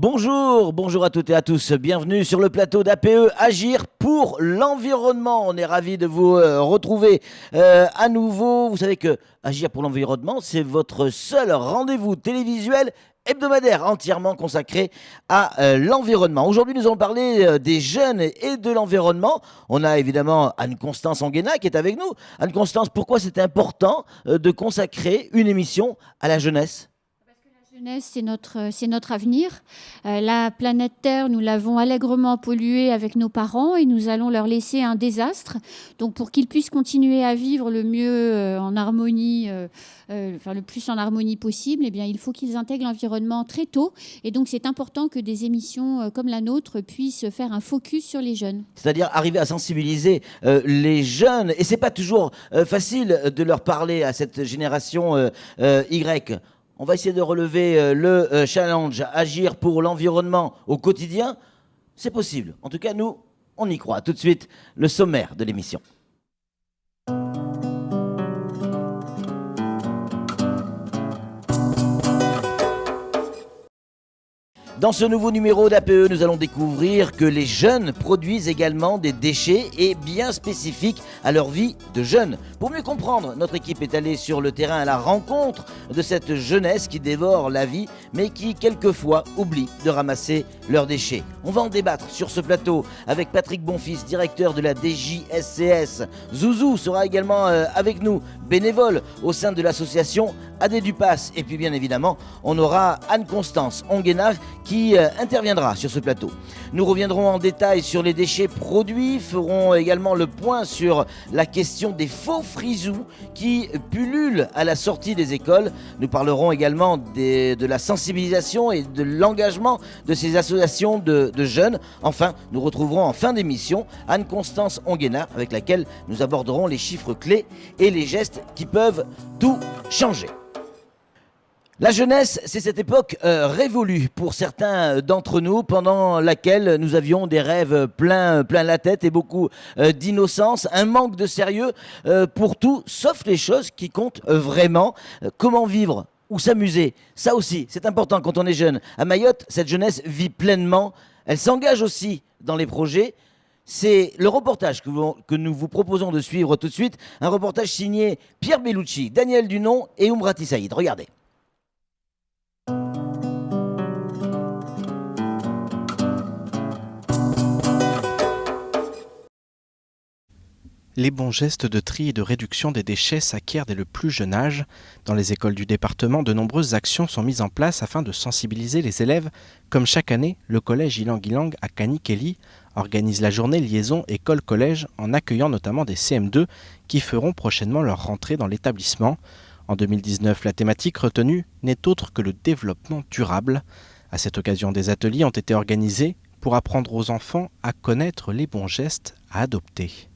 Bonjour, bonjour à toutes et à tous. Bienvenue sur le plateau d'APE Agir pour l'environnement. On est ravis de vous retrouver à nouveau. Vous savez que Agir pour l'environnement, c'est votre seul rendez-vous télévisuel hebdomadaire entièrement consacré à l'environnement. Aujourd'hui, nous allons parler des jeunes et de l'environnement. On a évidemment Anne-Constance Anguena qui est avec nous. Anne-Constance, pourquoi c'est important de consacrer une émission à la jeunesse ? La jeunesse, c'est notre avenir. La planète Terre, nous l'avons allègrement polluée avec nos parents et nous allons leur laisser un désastre. Donc, pour qu'ils puissent continuer à vivre le mieux en harmonie, le plus en harmonie possible, eh bien, il faut qu'ils intègrent l'environnement très tôt. Et donc, c'est important que des émissions comme la nôtre puissent faire un focus sur les jeunes. C'est-à-dire arriver à sensibiliser les jeunes. Et c'est pas toujours facile de leur parler à cette génération Y. On va essayer de relever le challenge, agir pour l'environnement au quotidien. C'est possible. En tout cas, nous, on y croit. Tout de suite, le sommaire de l'émission. Dans ce nouveau numéro d'APE, nous allons découvrir que les jeunes produisent également des déchets et bien spécifiques à leur vie de jeunes. Pour mieux comprendre, notre équipe est allée sur le terrain à la rencontre de cette jeunesse qui dévore la vie, mais qui quelquefois oublie de ramasser leurs déchets. On va en débattre sur ce plateau avec Patrick Bonfils, directeur de la DJSCS. Zouzou sera également avec nous, bénévole au sein de l'association AD du Pass. Et puis bien évidemment, on aura Anne-Constance Anguena qui interviendra sur ce plateau. Nous reviendrons en détail sur les déchets produits, ferons également le point sur la question des faux frisous qui pullulent à la sortie des écoles. Nous parlerons également de la sensibilisation et de l'engagement de ces associations de jeunes. Enfin, nous retrouverons en fin d'émission Anne-Constance Anguena avec laquelle nous aborderons les chiffres clés et les gestes qui peuvent tout changer. La jeunesse, c'est cette époque révolue pour certains d'entre nous, pendant laquelle nous avions des rêves plein la tête et beaucoup d'innocence, un manque de sérieux pour tout, sauf les choses qui comptent vraiment. Comment vivre ou s'amuser, ça aussi, c'est important quand on est jeune. À Mayotte, cette jeunesse vit pleinement, elle s'engage aussi dans les projets. C'est le reportage que nous vous proposons de suivre tout de suite, un reportage signé Pierre Bellucci, Daniel Dunon et Oumrati Saïd. Regardez. Les bons gestes de tri et de réduction des déchets s'acquièrent dès le plus jeune âge. Dans les écoles du département, de nombreuses actions sont mises en place afin de sensibiliser les élèves. Comme chaque année, le collège Ilang Ilang à Kanikeli organise la journée liaison école-collège en accueillant notamment des CM2 qui feront prochainement leur rentrée dans l'établissement. En 2019, la thématique retenue n'est autre que le développement durable. À cette occasion, des ateliers ont été organisés pour apprendre aux enfants à connaître les bons gestes à adopter.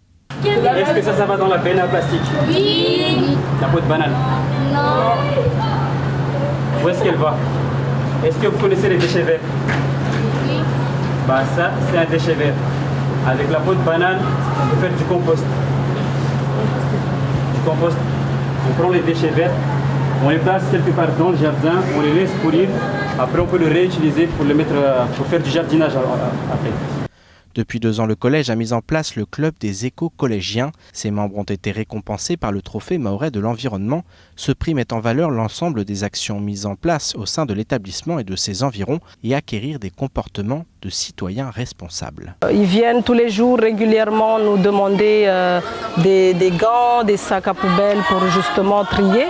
Est-ce que ça va dans la benne à plastique? Oui. La peau de banane? Non. Où est-ce qu'elle va? Est-ce que vous connaissez les déchets verts? Oui. Bah ça, c'est un déchet vert. Avec la peau de banane, vous faites du compost. Du compost. On prend les déchets verts, on les place quelque part dans le jardin, on les laisse pourrir. Après, on peut les réutiliser pour faire du jardinage après. Depuis 2 ans, le collège a mis en place le club des éco-collégiens. Ses membres ont été récompensés par le trophée Mahorais de l'environnement. Ce prix met en valeur l'ensemble des actions mises en place au sein de l'établissement et de ses environs et acquérir des comportements de citoyens responsables. Ils viennent tous les jours régulièrement nous demander des gants, des sacs à poubelle pour justement trier.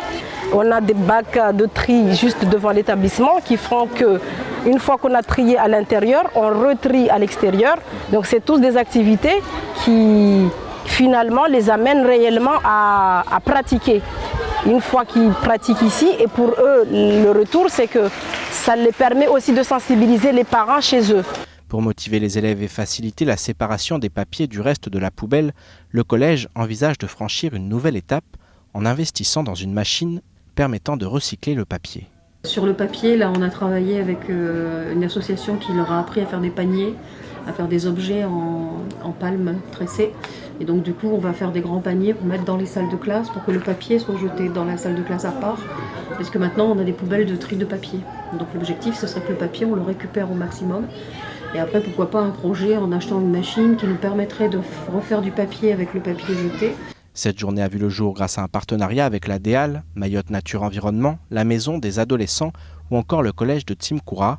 On a des bacs de tri juste devant l'établissement qui font que une fois qu'on a trié à l'intérieur, on retrie à l'extérieur. Donc c'est tous des activités qui finalement les amènent réellement à pratiquer. Une fois qu'ils pratiquent ici, et pour eux le retour c'est que ça les permet aussi de sensibiliser les parents chez eux. Pour motiver les élèves et faciliter la séparation des papiers du reste de la poubelle, le collège envisage de franchir une nouvelle étape en investissant dans une machine permettant de recycler le papier. Sur le papier, là, on a travaillé avec une association qui leur a appris à faire des paniers à faire des objets en palme tressée. Et donc du coup, on va faire des grands paniers pour mettre dans les salles de classe pour que le papier soit jeté dans la salle de classe à part. Parce que maintenant, on a des poubelles de tri de papier. Donc l'objectif, ce serait que le papier, on le récupère au maximum. Et après, pourquoi pas un projet en achetant une machine qui nous permettrait de refaire du papier avec le papier jeté. Cette journée a vu le jour grâce à un partenariat avec la DEAL, Mayotte Nature Environnement, la Maison des Adolescents ou encore le collège de Timkoura.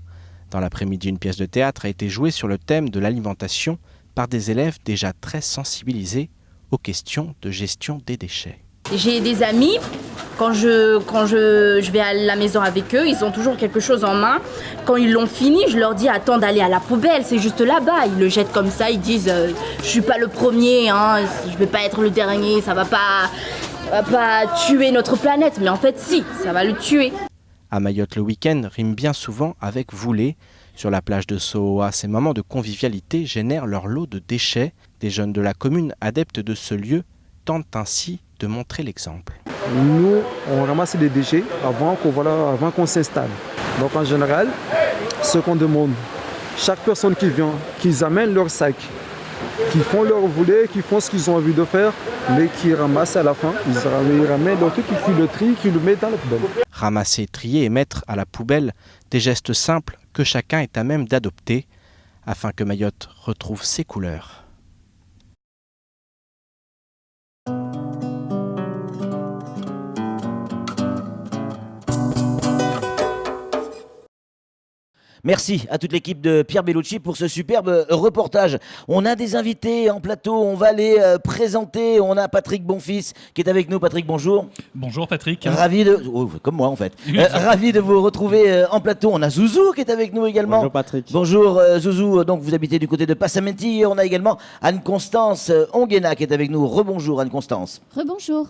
Dans l'après-midi, une pièce de théâtre a été jouée sur le thème de l'alimentation par des élèves déjà très sensibilisés aux questions de gestion des déchets. J'ai des amis, quand je vais à la maison avec eux, ils ont toujours quelque chose en main. Quand ils l'ont fini, je leur dis attends d'aller à la poubelle, c'est juste là-bas. Ils le jettent comme ça, ils disent je suis pas le premier, hein, je vais pas être le dernier, ça va pas tuer notre planète. Mais en fait si, ça va le tuer. À Mayotte, le week-end rime bien souvent avec voler. Sur la plage de Sohoa, ces moments de convivialité génèrent leur lot de déchets. Des jeunes de la commune, adeptes de ce lieu, tentent ainsi de montrer l'exemple. Nous, on ramasse les déchets avant qu'on s'installe. Donc en général, ce qu'on demande, chaque personne qui vient, qu'ils amènent leur sac, qu'ils font leur volet, qu'ils font ce qu'ils ont envie de faire, mais qui ramassent à la fin, ils ramènent leur truc, qui le trient, qui le mettent dans la poubelle. Ramasser, trier et mettre à la poubelle, des gestes simples que chacun est à même d'adopter afin que Mayotte retrouve ses couleurs. Merci à toute l'équipe de Pierre Bellucci pour ce superbe reportage. On a des invités en plateau, on va les présenter. On a Patrick Bonfils qui est avec nous. Patrick, bonjour. Bonjour Patrick. Ravi de... comme moi en fait. Ravi de vous retrouver en plateau. On a Zouzou qui est avec nous également. Bonjour Patrick. Bonjour Zouzou, donc vous habitez du côté de Passamenti. On a également Anne-Constance Onguena qui est avec nous. Rebonjour Anne-Constance. Rebonjour.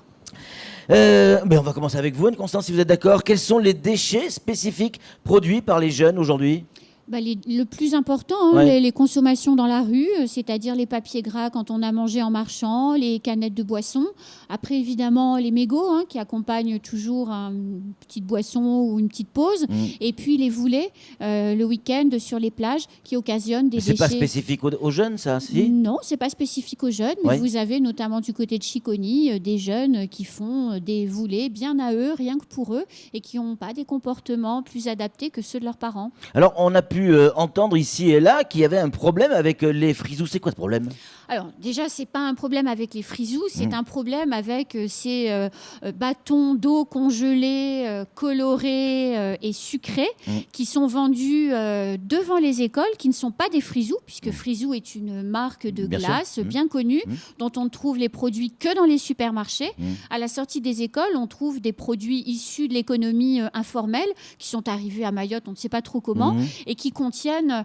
Mais on va commencer avec vous, Anne-Constance, si vous êtes d'accord. Quels sont les déchets spécifiques produits par les jeunes aujourd'hui ? Le plus important, les consommations dans la rue, c'est-à-dire les papiers gras quand on a mangé en marchant, les canettes de boisson. Après, évidemment, les mégots qui accompagnent toujours une petite boisson ou une petite pause. Et puis les voulets, le week-end sur les plages qui occasionnent des déchets. C'est pas spécifique aux jeunes, ça, si ? Non, c'est pas spécifique aux jeunes, mais vous avez notamment du côté de Chiconi des jeunes qui font des voulets bien à eux, rien que pour eux, et qui n'ont pas des comportements plus adaptés que ceux de leurs parents. Alors, on a pu entendre ici et là qu'il y avait un problème avec les frisous. C'est quoi ce problème ? Alors déjà, c'est pas un problème avec les frisous, c'est un problème avec ces bâtons d'eau congelés, colorés et sucrés qui sont vendus devant les écoles, qui ne sont pas des frisous, puisque Frisou est une marque de glace bien connue, dont on ne trouve les produits que dans les supermarchés. À la sortie des écoles, on trouve des produits issus de l'économie informelle qui sont arrivés à Mayotte, on ne sait pas trop comment, et qui contiennent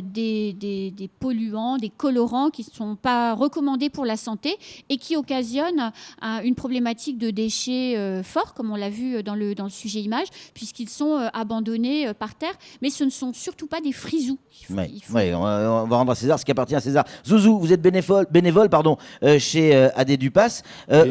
des polluants, des colorants qui ne sont pas recommandés pour la santé et qui occasionnent une problématique de déchets forts, comme on l'a vu dans le sujet image, puisqu'ils sont abandonnés par terre. Mais ce ne sont surtout pas des frisous. On va rendre à César ce qui appartient à César. Zouzou, vous êtes bénévole chez AD Dupas.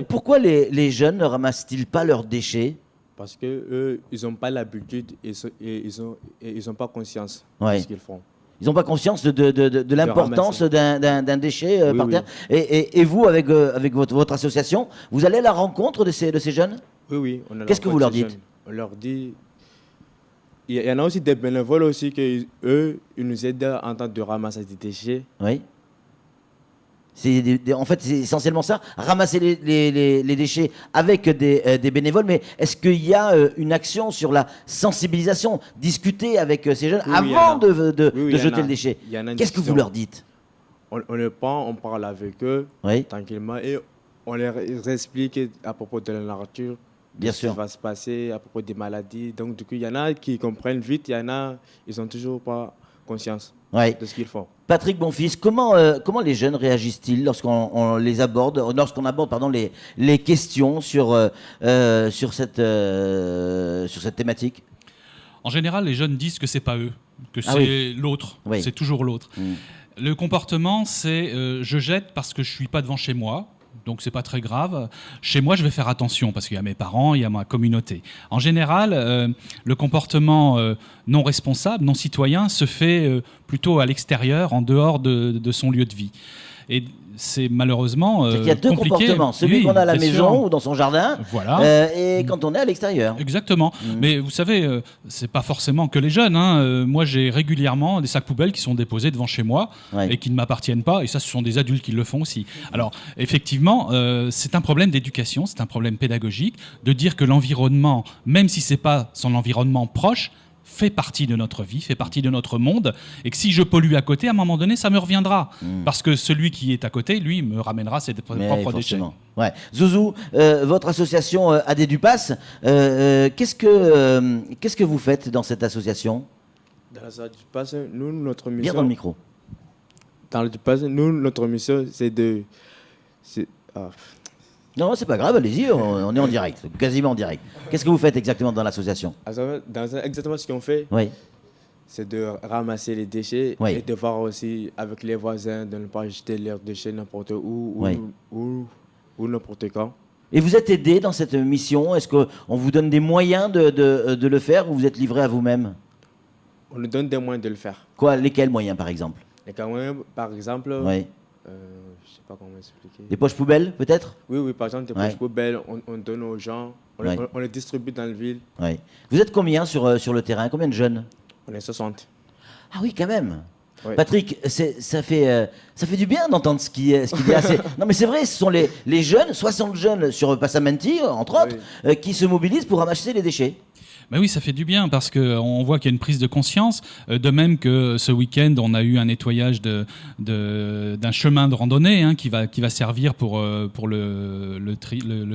Pourquoi les jeunes ne ramassent-ils pas leurs déchets ? Parce qu'eux, ils n'ont pas l'habitude et ils n'ont pas conscience de ce qu'ils font. Ils n'ont pas conscience de l'importance d'un déchet par terre. Et vous, avec votre association, vous allez à la rencontre de ces jeunes ? Oui. Qu'est-ce que vous leur dites ? On leur dit... Il y en a aussi des bénévoles aussi qui, eux, ils nous aident en temps de ramasser des déchets. Oui. En fait, c'est essentiellement ça, ramasser les déchets avec des bénévoles. Mais est-ce qu'il y a une action sur la sensibilisation, discuter avec ces jeunes avant de jeter le déchet ? Qu'est-ce que vous leur dites ? On le prend, on parle avec eux tranquillement et on leur explique à propos de la nature, ce qui va se passer, à propos des maladies. Donc du coup, il y en a qui comprennent vite, il y en a, ils n'ont toujours pas conscience de ce qu'ils font. Patrick Bonfils, comment les jeunes réagissent-ils lorsqu'on aborde les questions sur cette thématique ? En général, les jeunes disent que c'est pas eux, que c'est l'autre, c'est toujours l'autre. Le comportement, c'est je jette parce que je suis pas devant chez moi. Donc c'est pas très grave. Chez moi, je vais faire attention parce qu'il y a mes parents, il y a ma communauté. En général, le comportement non responsable, non citoyen, se fait plutôt à l'extérieur, en dehors de son lieu de vie. Et c'est malheureusement il y a deux compliqué. comportements, celui qu'on a à la maison sûr. ou dans son jardin, voilà. Et quand on est à l'extérieur. Exactement. Mais vous savez, c'est pas forcément que les jeunes. Hein. Moi, j'ai régulièrement des sacs poubelles qui sont déposés devant chez moi et qui ne m'appartiennent pas. Et ça, ce sont des adultes qui le font aussi. Alors, effectivement, c'est un problème d'éducation, c'est un problème pédagogique, de dire que l'environnement, même si c'est pas son environnement proche, fait partie de notre vie, fait partie de notre monde, et que si je pollue à côté, à un moment donné, ça me reviendra. Parce que celui qui est à côté, lui, me ramènera ses propres déchets. Ouais. Zouzou, votre association AD Dupas, qu'est-ce que vous faites dans cette association? Dans la Dupas, nous, notre mission... Bien dans le micro. Dans le Dupas, nous, notre mission, c'est de... Non, c'est pas grave, allez-y, on est en direct, quasiment en direct. Qu'est-ce que vous faites exactement dans l'association? Exactement ce qu'on fait, c'est de ramasser les déchets et de voir aussi avec les voisins de ne pas jeter leurs déchets n'importe où ou n'importe quand. Et vous êtes aidé dans cette mission? Est-ce qu'on vous donne des moyens de le faire ou vous êtes livré à vous-même? On nous donne des moyens de le faire. Quoi? Lesquels moyens, par exemple? Lesquels moyens, par exemple... je sais pas comment expliquer. Des poches poubelles, peut-être? Oui, par exemple, des poches poubelles, on donne aux gens, on les distribue dans la ville. Vous êtes combien sur le terrain? Combien de jeunes? On est 60. Ah oui, quand même. Patrick, ça fait du bien d'entendre ce qui est assez... Non mais c'est vrai, ce sont les jeunes, 60 jeunes sur Passamenti, entre autres, qui se mobilisent pour ramasser les déchets. Ben oui, ça fait du bien parce qu'on voit qu'il y a une prise de conscience. De même que ce week-end, on a eu un nettoyage d'un chemin de randonnée qui va servir pour le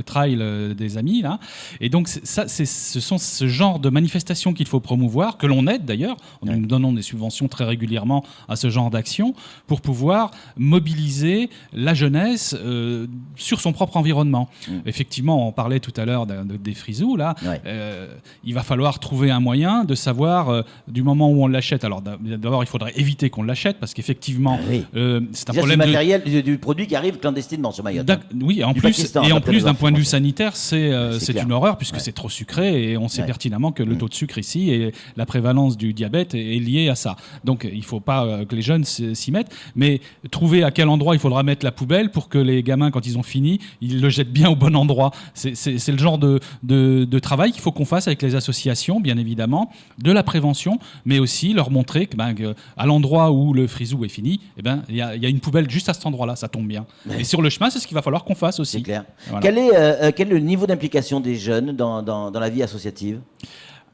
trail des amis. Là. Et donc, ce sont ce genre de manifestations qu'il faut promouvoir, que l'on aide d'ailleurs. Nous donnons des subventions très régulièrement à ce genre d'action pour pouvoir mobiliser la jeunesse sur son propre environnement. Effectivement, on parlait tout à l'heure des frisous. Là, il va falloir trouver un moyen de savoir du moment où on l'achète. Alors d'abord, il faudrait éviter qu'on l'achète parce qu'effectivement, c'est un problème du matériel, du produit qui arrive clandestinement sur Mayotte. Oui, en plus d'un point de vue sanitaire, c'est une horreur puisque c'est trop sucré et on sait pertinemment que le taux de sucre ici et la prévalence du diabète est liée à ça. Donc il ne faut pas que les jeunes s'y mettent, mais trouver à quel endroit il faudra mettre la poubelle pour que les gamins, quand ils ont fini, ils le jettent bien au bon endroit. C'est le genre de travail qu'il faut qu'on fasse avec les associations, bien évidemment, de la prévention, mais aussi leur montrer que, à l'endroit où le frisou est fini, il y a une poubelle juste à cet endroit-là, ça tombe bien. Et sur le chemin, c'est ce qu'il va falloir qu'on fasse aussi. C'est clair. Voilà. Quel est le niveau d'implication des jeunes dans la vie associative?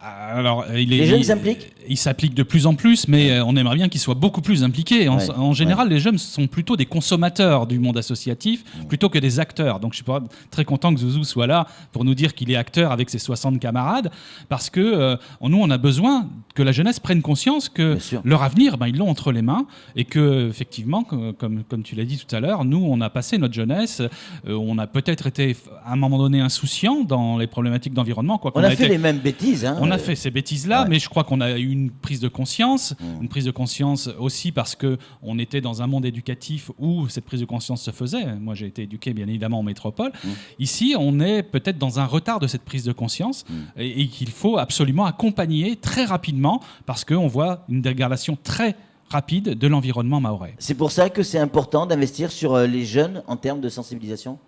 Alors, les jeunes s'impliquent? Ils s'appliquent de plus en plus, mais on aimerait bien qu'ils soient beaucoup plus impliqués. En général, les jeunes sont plutôt des consommateurs du monde associatif plutôt que des acteurs. Donc, je suis très content que Zouzou soit là pour nous dire qu'il est acteur avec ses 60 camarades, parce que nous, on a besoin que la jeunesse prenne conscience que leur avenir, ils l'ont entre les mains et que, effectivement, comme tu l'as dit tout à l'heure, nous, on a passé notre jeunesse, on a peut-être été à un moment donné insouciants dans les problématiques d'environnement. On a fait les mêmes bêtises. On a fait ces bêtises-là, mais je crois qu'on a eu une prise de conscience, aussi parce qu'on était dans un monde éducatif où cette prise de conscience se faisait. Moi, j'ai été éduqué, bien évidemment, en métropole. Ici, on est peut-être dans un retard de cette prise de conscience et qu'il faut absolument accompagner très rapidement parce qu'on voit une dégradation très rapide de l'environnement mahorais. C'est pour ça que c'est important d'investir sur les jeunes en termes de sensibilisation?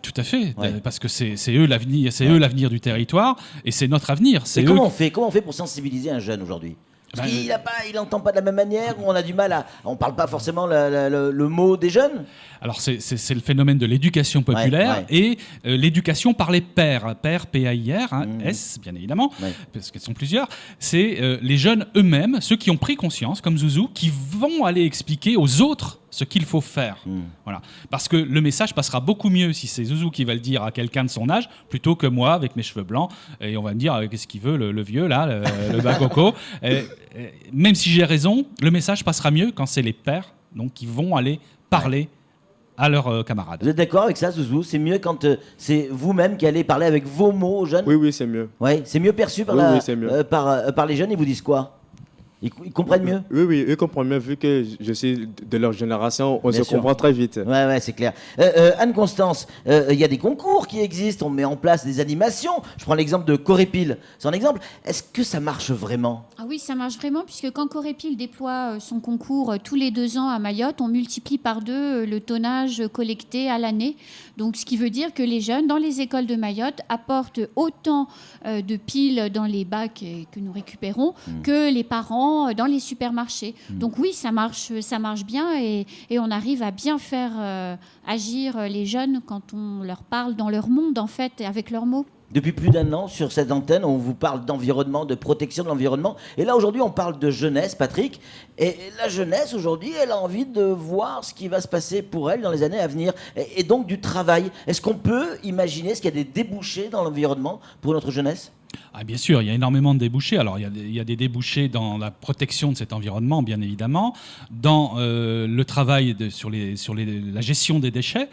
Tout à fait, parce que c'est eux l'avenir, eux l'avenir du territoire et c'est notre avenir. Comment on fait pour sensibiliser un jeune aujourd'hui? Parce qu'il n'entend pas de la même manière, ou on a du mal à... On ne parle pas forcément le mot des jeunes? Alors c'est le phénomène de l'éducation populaire et l'éducation par les pairs, P-A-I-R, S bien évidemment, parce qu'ils sont plusieurs. C'est les jeunes eux-mêmes, ceux qui ont pris conscience, comme Zouzou, qui vont aller expliquer aux autres ce qu'il faut faire. Voilà. Parce que le message passera beaucoup mieux si c'est Zouzou qui va le dire à quelqu'un de son âge, plutôt que moi avec mes cheveux blancs, et on va me dire qu'est-ce qu'il veut le vieux là, le bacoco. Même si j'ai raison, le message passera mieux quand c'est les pairs qui vont aller parler à leurs camarades. Vous êtes d'accord avec ça, Zouzou? C'est mieux quand c'est vous-même qui allez parler avec vos mots aux jeunes? Oui, c'est mieux. C'est mieux perçu par les jeunes. Ils vous disent quoi? Ils comprennent mieux? Oui, eux comprennent mieux, vu que je suis de leur génération, on Bien se sûr. comprend très vite. Ouais, c'est clair. Anne-Constance, il y a des concours qui existent, on met en place des animations. Je prends l'exemple de Corépil. C'est un exemple. Est-ce que ça marche vraiment? Ah oui, ça marche vraiment, puisque quand Corépil déploie son concours tous les 2 ans à Mayotte, on multiplie par 2 le tonnage collecté à l'année. Donc, ce qui veut dire que les jeunes, dans les écoles de Mayotte, apportent autant de piles dans les bacs que nous récupérons que les parents dans les supermarchés. Donc oui, ça marche bien et on arrive à bien faire agir les jeunes quand on leur parle dans leur monde, en fait, avec leurs mots. Depuis plus d'1 an, sur cette antenne, on vous parle d'environnement, de protection de l'environnement. Et là, aujourd'hui, on parle de jeunesse, Patrick. Et la jeunesse, aujourd'hui, elle a envie de voir ce qui va se passer pour elle dans les années à venir. Et donc du travail. Est-ce qu'on peut imaginer, est-ce qu'il y a des débouchés dans l'environnement pour notre jeunesse ? Ah, bien sûr, il y a énormément de débouchés. Alors, il y a des débouchés dans la protection de cet environnement, bien évidemment, dans le travail sur la gestion des déchets.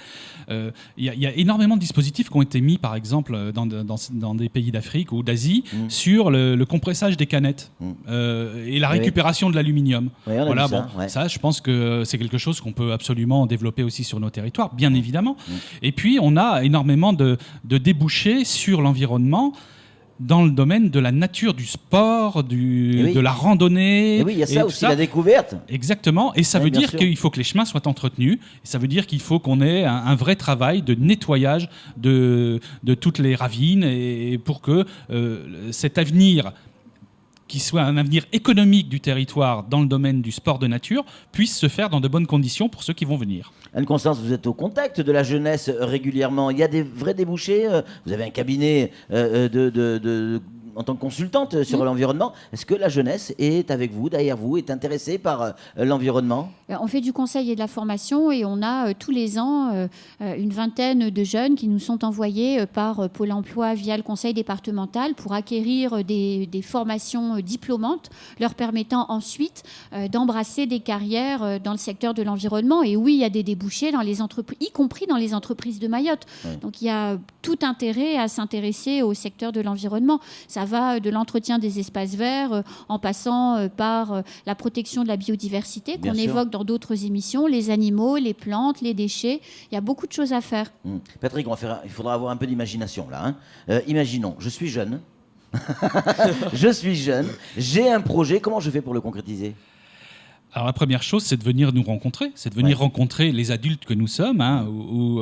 Il y a énormément de dispositifs qui ont été mis, par exemple, dans des pays d'Afrique ou d'Asie, sur le compressage des canettes et la récupération de l'aluminium. Oui, voilà, ça, je pense que c'est quelque chose qu'on peut absolument développer aussi sur nos territoires, bien évidemment. Et puis, on a énormément de débouchés sur l'environnement dans le domaine de la nature, du sport, de la randonnée. Et oui, il y a ça aussi, la découverte. Exactement. Et ça veut dire qu'il faut que les chemins soient entretenus. Et ça veut dire qu'il faut qu'on ait un vrai travail de nettoyage de toutes les ravines et pour que cet avenir, qui soit un avenir économique du territoire dans le domaine du sport de nature, puisse se faire dans de bonnes conditions pour ceux qui vont venir. Anne-Constance, vous êtes au contact de la jeunesse régulièrement. Il y a des vrais débouchés. Vous avez un cabinet en tant que consultante sur l'environnement. Est-ce que la jeunesse est avec vous, derrière vous, est intéressée par l'environnement ? On fait du conseil et de la formation et on a tous les ans une vingtaine de jeunes qui nous sont envoyés par Pôle emploi via le conseil départemental pour acquérir des formations diplômantes leur permettant ensuite d'embrasser des carrières dans le secteur de l'environnement. Et oui, il y a des débouchés dans les entreprises, y compris dans les entreprises de Mayotte. Ouais. Donc il y a tout intérêt à s'intéresser au secteur de l'environnement. Ça va de l'entretien des espaces verts en passant par la protection de la biodiversité qu'on évoque dans d'autres émissions, les animaux, les plantes, les déchets. Il y a beaucoup de choses à faire. Patrick, il faudra avoir un peu d'imagination là. Imaginons, je suis jeune. J'ai un projet. Comment je fais pour le concrétiser ? Alors la première chose, c'est de venir nous rencontrer, c'est de venir rencontrer les adultes que nous sommes, ou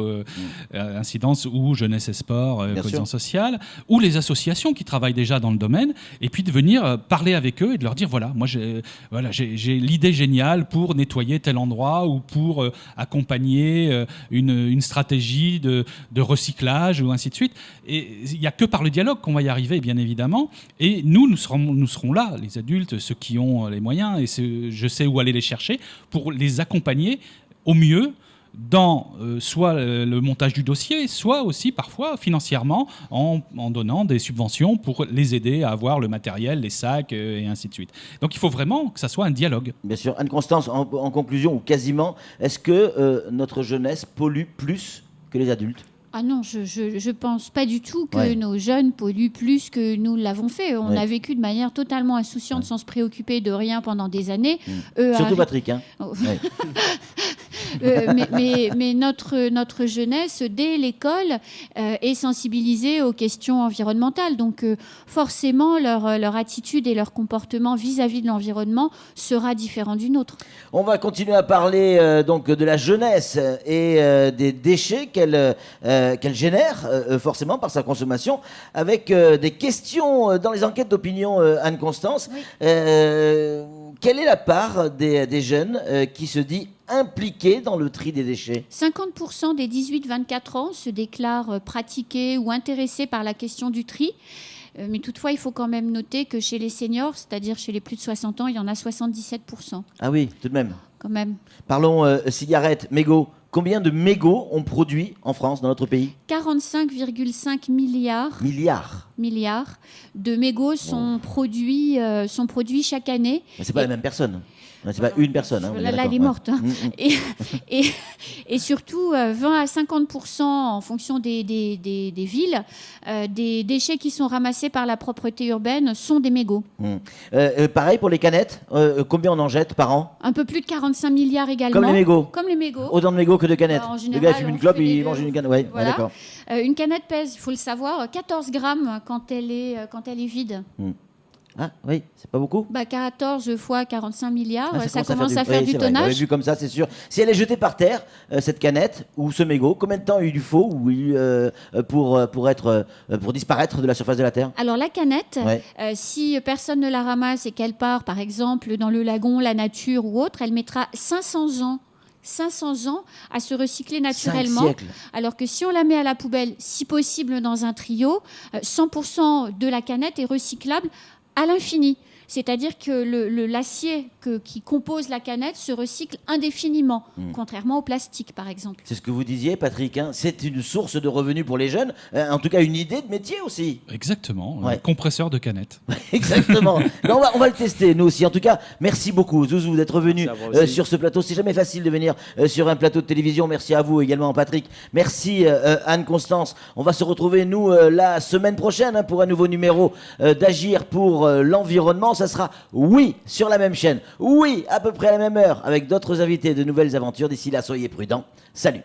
Incidence, ou Jeunesse et Sport, Cohésion sociale, ou les associations qui travaillent déjà dans le domaine, et puis de venir parler avec eux et de leur dire voilà, moi j'ai l'idée géniale pour nettoyer tel endroit ou pour accompagner une stratégie de recyclage ou ainsi de suite. Et il n'y a que par le dialogue qu'on va y arriver, bien évidemment. Et nous serons là, les adultes, ceux qui ont les moyens, et je sais où aller les chercher pour les accompagner au mieux dans soit le montage du dossier, soit aussi parfois financièrement en donnant des subventions pour les aider à avoir le matériel, les sacs et ainsi de suite. Donc il faut vraiment que ça soit un dialogue. Bien sûr. Anne-Constance, en conclusion, ou quasiment, est-ce que notre jeunesse pollue plus que les adultes ? Ah non, je pense pas du tout que nos jeunes polluent plus que nous l'avons fait. On a vécu de manière totalement insouciante sans se préoccuper de rien pendant des années. Surtout Patrick. Hein. Mais notre jeunesse, dès l'école, est sensibilisée aux questions environnementales. Donc forcément, leur attitude et leur comportement vis-à-vis de l'environnement sera différent du nôtre. On va continuer à parler donc de la jeunesse et des déchets qu'elle génère forcément par sa consommation, avec des questions dans les enquêtes d'opinion, Anne-Constance. Oui. Quelle est la part des jeunes qui se dit impliqués dans le tri des déchets ? 50% des 18-24 ans se déclarent pratiqués ou intéressés par la question du tri. Mais toutefois, il faut quand même noter que chez les seniors, c'est-à-dire chez les plus de 60 ans, il y en a 77%. Ah oui, tout de même. Quand même. Parlons cigarettes, mégots. Combien de mégots on produit en France, dans notre pays ? 45,5 milliards de mégots sont produits chaque année. Mais ce n'est pas la même personne. C'est pas une personne. Hein, là, elle est morte. Hein. Et surtout, 20 à 50% en fonction des villes, des déchets qui sont ramassés par la propreté urbaine sont des mégots. Pareil pour les canettes, combien on en jette par an? Un peu plus de 45 milliards également. Comme les mégots. Comme les mégots. Autant de mégots que de canettes. En le général, gars fume une clope, il mange une canette. Ouais, voilà. d'accord. Une canette pèse, il faut le savoir, 14 grammes quand elle est vide. Ah oui, c'est pas beaucoup. 14 fois 45 milliards, ça commence commence à faire du tonnage. Vrai, vu comme ça, c'est sûr. Si elle est jetée par terre, cette canette ou ce mégot, combien de temps il lui faut pour disparaître de la surface de la Terre? Alors la canette, si personne ne la ramasse et qu'elle part, par exemple, dans le lagon, la nature ou autre, elle mettra 500 ans à se recycler naturellement. 5 siècles. Alors que si on la met à la poubelle, si possible dans un trio, 100% de la canette est recyclable à l'infini. C'est-à-dire que l'acier qui compose la canette se recycle indéfiniment, contrairement au plastique, par exemple. C'est ce que vous disiez, Patrick. Hein, c'est une source de revenus pour les jeunes. En tout cas, une idée de métier aussi. Exactement. Compresseur de canettes. Exactement. on va le tester, nous aussi. En tout cas, merci beaucoup, Zouzou, d'être venu sur ce plateau. C'est jamais facile de venir sur un plateau de télévision. Merci à vous également, Patrick. Merci, Anne-Constance. On va se retrouver, nous, la semaine prochaine pour un nouveau numéro d'Agir pour l'environnement. Ça sera, sur la même chaîne, à peu près à la même heure, avec d'autres invités, de nouvelles aventures. D'ici là, soyez prudents. Salut.